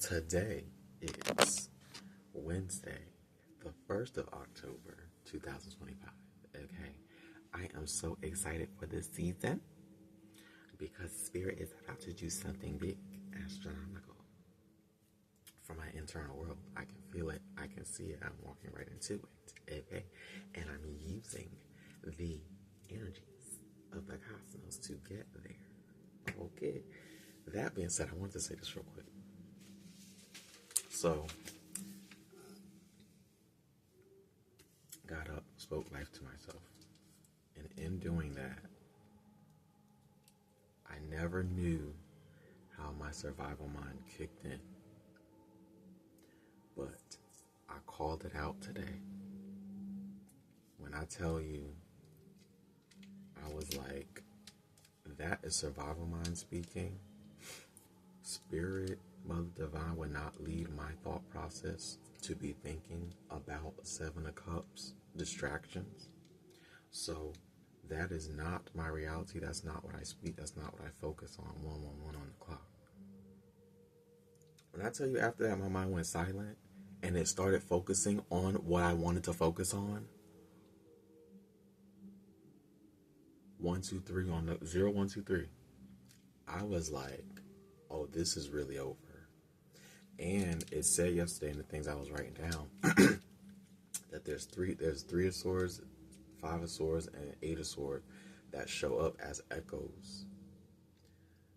Today is Wednesday, the 1st of October, 2025. Okay, I am so excited for this season because Spirit is about to do something big, astronomical, for my internal world. I can feel it, I can see it, I'm walking right into it. Okay, and I'm using the energies of the cosmos to get there. Okay, that being said, I wanted to say this real quick. So, got up, spoke life to myself. And in doing that, I never knew how my survival mind kicked in. But I called it out today. When I tell you, I was like, that is survival mind speaking. Spirit, Mother Divine would not lead my thought process to be thinking about Seven of Cups distractions. So that is not my reality. That's not what I speak. That's not what I focus on. 111 on the clock. When I tell you after that, my mind went silent and it started focusing on what I wanted to focus on. 1, 2, 3 on the 0, 1, 2, 3. I was like, oh, this is really over. And it said yesterday in the things I was writing down that there's three of swords, 5 of swords, and 8 of swords that show up as echoes.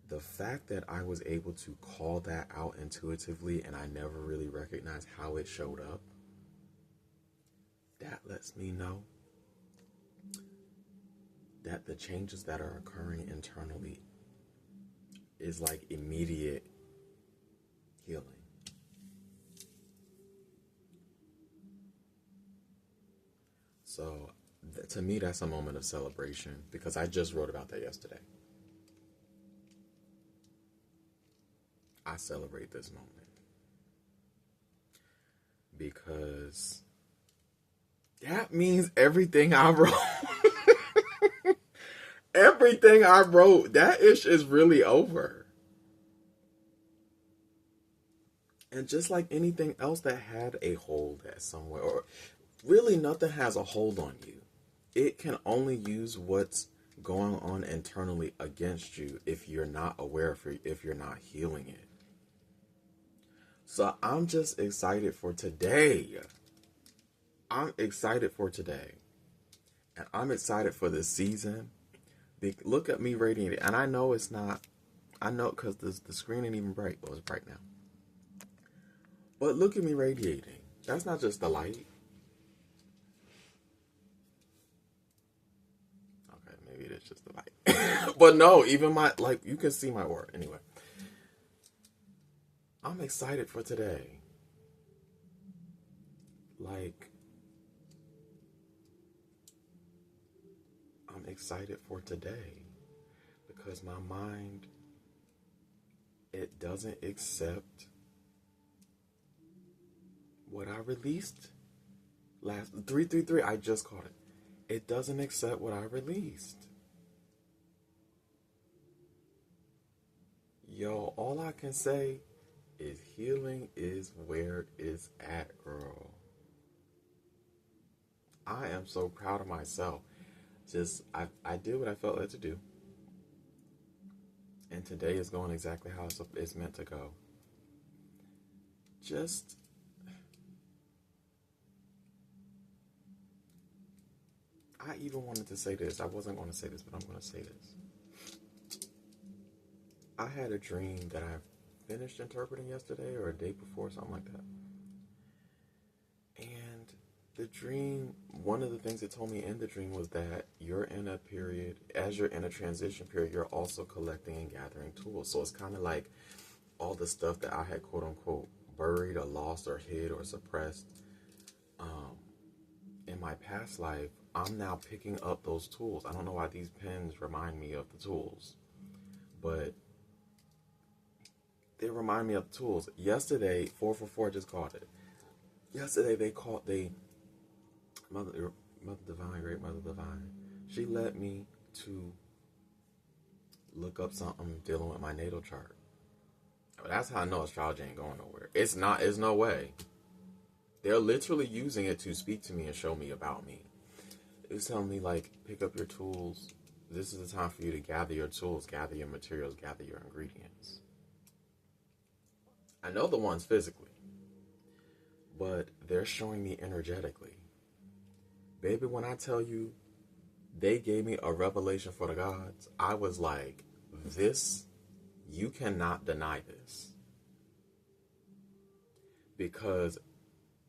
The fact that I was able to call that out intuitively and I never really recognized how it showed up, that lets me know that the changes that are occurring internally is like immediate healing. So to me, that's a moment of celebration because I just wrote about that yesterday. I celebrate this moment because that means everything I wrote, everything I wrote, that ish is really over. And just like anything else that had a hold at somewhere, or really nothing has a hold on you. It can only use what's going on internally against you if you're not aware of it, if you're not healing it. So I'm just excited for today. I'm excited for today. And I'm excited for this season. Look at me radiating. And I know it's not, I know because the screen ain't even bright. Oh, it's bright now. But look at me radiating. That's not just the light. Okay, maybe it is just the light. But no, even my, like, you can see my aura. Anyway. I'm excited for today. Like, I'm excited for today because my mind, it doesn't accept what I released last 333. I just caught it. It doesn't accept what I released. Yo, all I can say is healing is where it's at, girl. I am so proud of myself. Just, I did what I felt led to do. And today is going exactly how it's meant to go. Just, I even wanted to say this. I wasn't going to say this, but I'm going to say this. I had a dream that I finished interpreting yesterday or a day before, something like that. And the dream, one of the things it told me in the dream was that you're in a period, as you're in a transition period, you're also collecting and gathering tools. So it's kind of like all the stuff that I had quote unquote buried or lost or hid or suppressed in my past life. I'm now picking up those tools. I don't know why these pens remind me of the tools, but they remind me of the tools. Yesterday, 444 just called it. Yesterday Mother Divine, Great Mother Divine, she led me to look up something dealing with my natal chart. That's how I know astrology ain't going nowhere. It's not. It's no way. They're literally using it to speak to me and show me about me. It's telling me, like, pick up your tools. This is the time for you to gather your tools, gather your materials, gather your ingredients. I know the ones physically, but they're showing me energetically. Baby, when I tell you they gave me a revelation for the gods, I was like, this, you cannot deny this. Because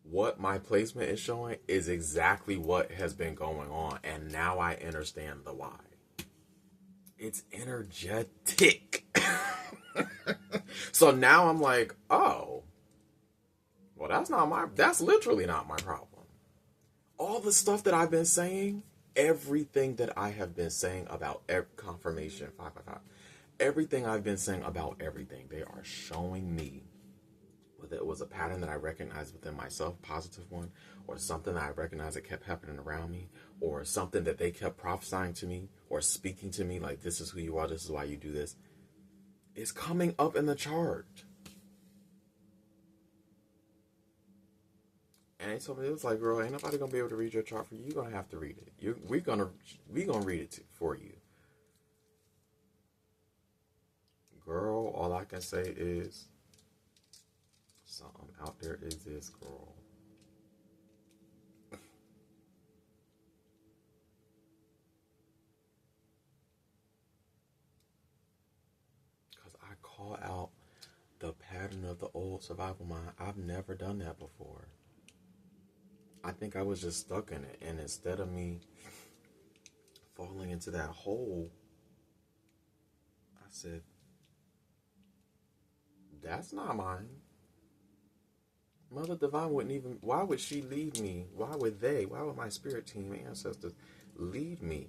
what my placement is showing is exactly what has been going on. And now I understand the why. It's energetic. So now I'm like, oh, well, that's literally not my problem. All the stuff that I've been saying, everything that I have been saying about confirmation, 555, everything I've been saying about everything, they are showing me, whether it was a pattern that I recognized within myself, positive one, or something that I recognized that kept happening around me, or something that they kept prophesying to me or speaking to me, like, this is who you are, this is why you do this. It's coming up in the chart. And they told me, it was like, girl, ain't nobody gonna be able to read your chart for you. You're gonna have to read it. We're gonna read it for you. Girl, all I can say is something out there exists, girl. Because I call out the pattern of the old survival mind. I've never done that before. I think I was just stuck in it. And instead of me falling into that hole, I said, that's not mine. Mother Divine wouldn't even, why would she lead me? Why would my spirit team, ancestors, lead me?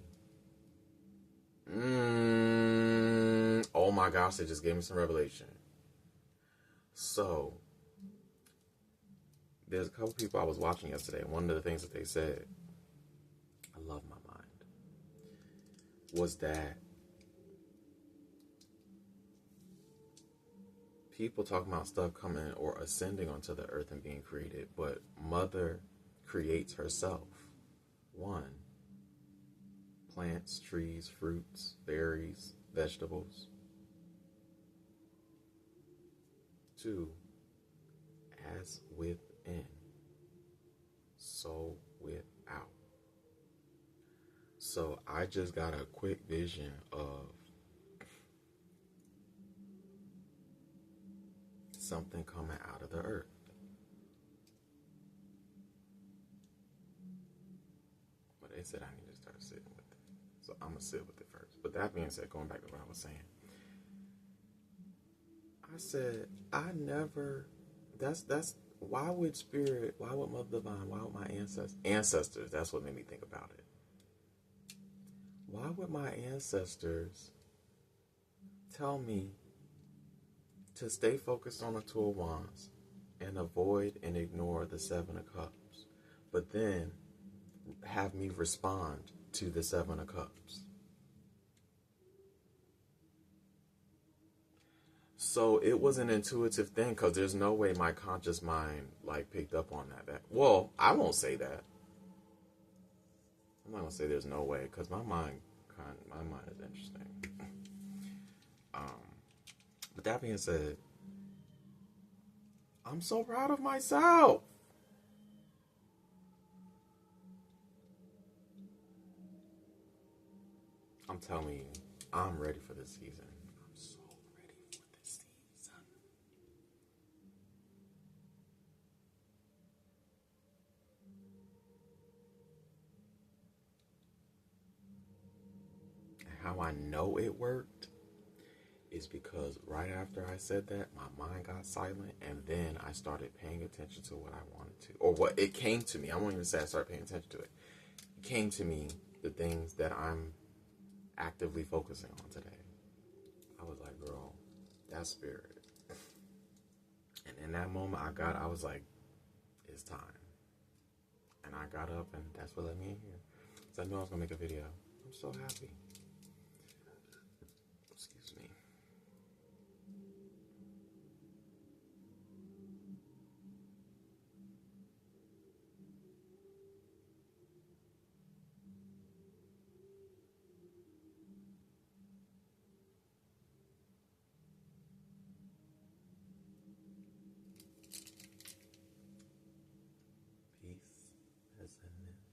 Oh my gosh, they just gave me some revelation. So, there's a couple people I was watching yesterday, and one of the things that they said, I love my mind, was that people talking about stuff coming or ascending onto the earth and being created, but Mother creates herself. 1, plants, trees, fruits, berries, vegetables. 2, as within, so without. So I just got a quick vision of something coming out of the earth. But they said I need to start sitting with it. So I'm going to sit with it first. But that being said, going back to what I was saying, I said, I never, that's, why would Spirit, why would Mother Divine, why would my ancestors, that's what made me think about it. Why would my ancestors tell me to stay focused on the Two of Wands and avoid and ignore the Seven of Cups, but then have me respond to the Seven of Cups? So it was an intuitive thing, because there's no way my conscious mind like picked up on that. Well, I won't say that. I'm not gonna say there's no way, because my mind is interesting. But that being said, I'm so proud of myself. I'm telling you, I'm ready for this season. I'm so ready for this season. And how I know it worked is because right after I said that, my mind got silent, and then I started paying attention to what I wanted to, or what it came to me. I won't even say I started paying attention to it. It came to me, the things that I'm actively focusing on today. I was like, girl, that's Spirit. And in that moment, I was like, it's time. And I got up, and that's what let me in here. So I knew I was going to make a video. I'm so happy. Excuse me. resonance.